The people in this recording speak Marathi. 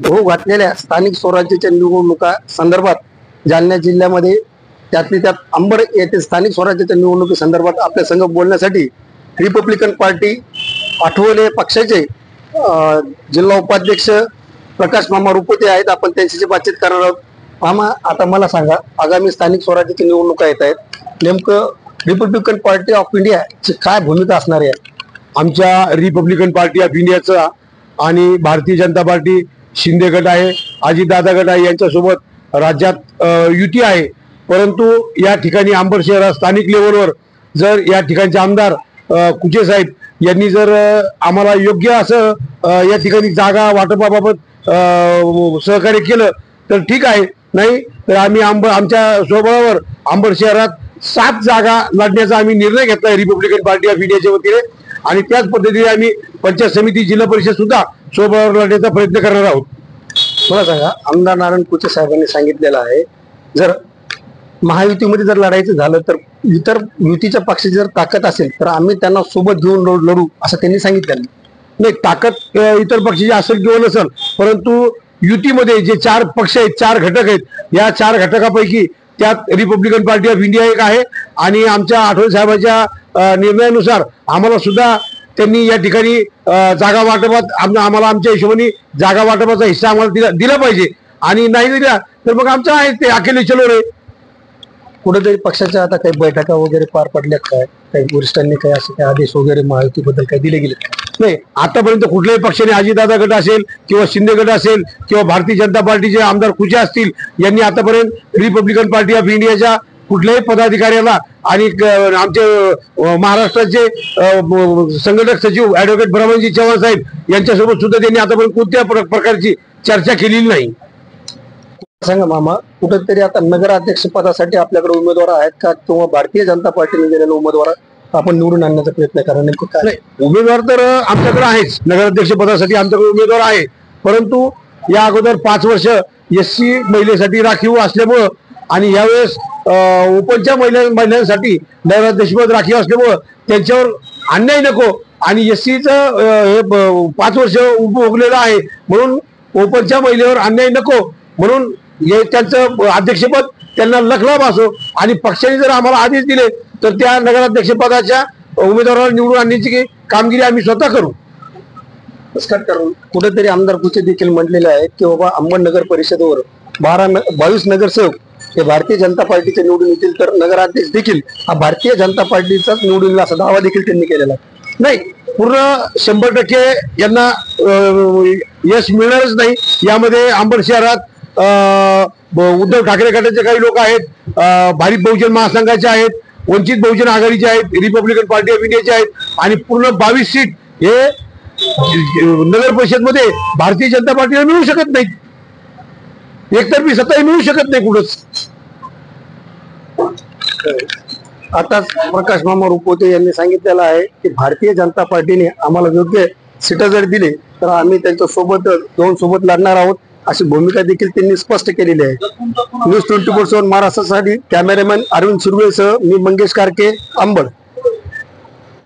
होऊ घातलेल्या स्थानिक स्वराज्याच्या निवडणुका संदर्भात जालना जिल्ह्यामध्ये त्यातली त्यात अंबड येथे स्थानिक स्वराज्याच्या निवडणुकी संदर्भात आपल्या संघ बोलण्यासाठी रिपब्लिकन पार्टी आठवले पक्षाचे जिल्हा उपाध्यक्ष प्रकाश मामा रुपते आहेत. आपण त्यांच्याशी बातचीत करणार आहोत. मामा, आता मला सांगा, आगामी स्थानिक स्वराज्याच्या निवडणुका येत आहेत, नेमकं रिपब्लिकन पार्टी ऑफ इंडियाची काय भूमिका असणार आहे? आमच्या रिपब्लिकन पार्टी ऑफ इंडियाचा आणि भारतीय जनता पार्टी शिंदे गट आहे, अजितदादा गट आहे, यांच्यासोबत राज्यात युती आहे. परंतु या ठिकाणी अंबड शहरात स्थानिक लेवलवर जर या ठिकाणचे आमदार कुचे साहेब यांनी जर आम्हाला योग्य असं या ठिकाणी जागा वाटपाबाबत सहकार्य केलं तर ठीक आहे, नाही तर आम्ही आमच्या स्वबळावर अंबड शहरात 7 जागा लढण्याचा आम्ही निर्णय घेतलाय रिपब्लिकन पार्टी ऑफ इंडियाच्या वतीने. आणि त्याच पद्धतीने आम्ही पंचायत समिती, जिल्हा परिषद सुद्धा स्वबळावर लढण्याचा प्रयत्न करणार आहोत. मला सांगा, आमदार नारायण कुचे साहेबांनी सांगितलेलं आहे, जर महायुतीमध्ये जर लढायचं झालं तर इतर युतीच्या पक्षाची जर ताकद असेल तर आम्ही त्यांना सोबत घेऊन लढू, असं त्यांनी सांगितलं. नाही, ताकद इतर पक्षाची असेल किंवा नसेल, परंतु युतीमध्ये जे 4 पक्ष आहेत, 4 घटक आहेत, या 4 घटकापैकी त्यात रिपब्लिकन पार्टी ऑफ इंडिया एक आहे. आणि आमच्या आठवले साहेबांच्या निर्णयानुसार आम्हाला सुद्धा त्यांनी या ठिकाणी जागा वाटपात आम्हाला आमच्या हिशोबाने जागा वाटपाचा हिस्सा आम्हाला दिला पाहिजे. आणि नाही दिला तर मग आमचं आहे ते अकेले चलो रे. कुठेतरी पक्षाच्या आता काही बैठका वगैरे पार पडल्यात काय? काही वरिष्ठांनी काही असे काही आदेश वगैरे महायुतीबद्दल काही दिले गेले? नाही, आतापर्यंत कुठल्याही पक्षाने, अजितदादा गट असेल किंवा शिंदे गट असेल किंवा भारतीय जनता पार्टीचे आमदार कुचे असतील, यांनी आतापर्यंत रिपब्लिकन पार्टी ऑफ इंडियाच्या कुठल्याही पदाधिकाऱ्याला आणि आमचे महाराष्ट्राचे संघटक सचिव ऍडव्होकेट ब्रह्मजी चव्हाण साहेब यांच्यासोबत सुद्धा त्यांनी आतापर्यंत कोणत्या प्रकारची चर्चा केलेली नाही. सांगा मामा, कुठेतरी आता नगराध्यक्ष पदासाठी आपल्याकडे उमेदवार आहेत का, किंवा भारतीय जनता पार्टीने दिलेले उमेदवार आपण निवडून आणण्याचा प्रयत्न करा? नेमकं काय? नाही, उमेदवार तर आमच्याकडे आहेच, नगराध्यक्ष पदासाठी आमच्याकडे उमेदवार आहे. परंतु या अगोदर 5 वर्ष SC महिलेसाठी राखीव असल्यामुळं आणि यावेळेस ओपनच्या महिलांसाठी नगराध्यक्षपद राखीव असल्यामुळं त्यांच्यावर अन्याय नको आणि SCचं हे 5 वर्ष उपभोगलेलं आहे, म्हणून ओपनच्या महिलेवर अन्याय नको म्हणून त्यांचं अध्यक्षपद त्यांना लखलाभ असो. आणि पक्षाने जर आम्हाला आदेश दिले तर त्या नगराध्यक्ष पदाच्या उमेदवाराला निवडून आणण्याची कामगिरी आम्ही स्वतः करू. कुठेतरी आमदार कुचे देखील म्हटलेले आहेत की बाबा अंबड नगर परिषदेवर 22 नगरसेवक हे भारतीय जनता पार्टीचे निवडून येतील, तर नगराध्यक्ष देखील हा भारतीय जनता पार्टीचाच निवडून येईल असा दावा देखील त्यांनी केलेला आहे. नाही, पूर्ण 100% यांना यश मिळणारच नाही. यामध्ये अंबड शहरात उद्धव ठाकरे गटाचे काही लोक आहेत, भारिप बहुजन महासंघाचे आहेत, वंचित बहुजन आघाडीचे आहेत, रिपब्लिकन पार्टी ऑफ इंडियाचे आहेत आणि पूर्ण 22 सीट हे नगर परिषद मध्ये भारतीय जनता पार्टीला मिळू शकत नाहीत. एकतर्फी सत्ताही मिळू शकत नाही कुठंच. आता प्रकाश मामा रुपते यांनी सांगितलेलं आहे की भारतीय जनता पार्टीने आम्हाला योग्य सीटा जर दिली तर आम्ही त्यांच्या सोबत लढणार आहोत, अशी भूमिका देखील त्यांनी स्पष्ट केलेली आहे. न्यूज 24/7 महाराष्ट्रासाठी कॅमेरामॅन अरविंद सुर्वेसह मी मंगेश कारके, अंबड.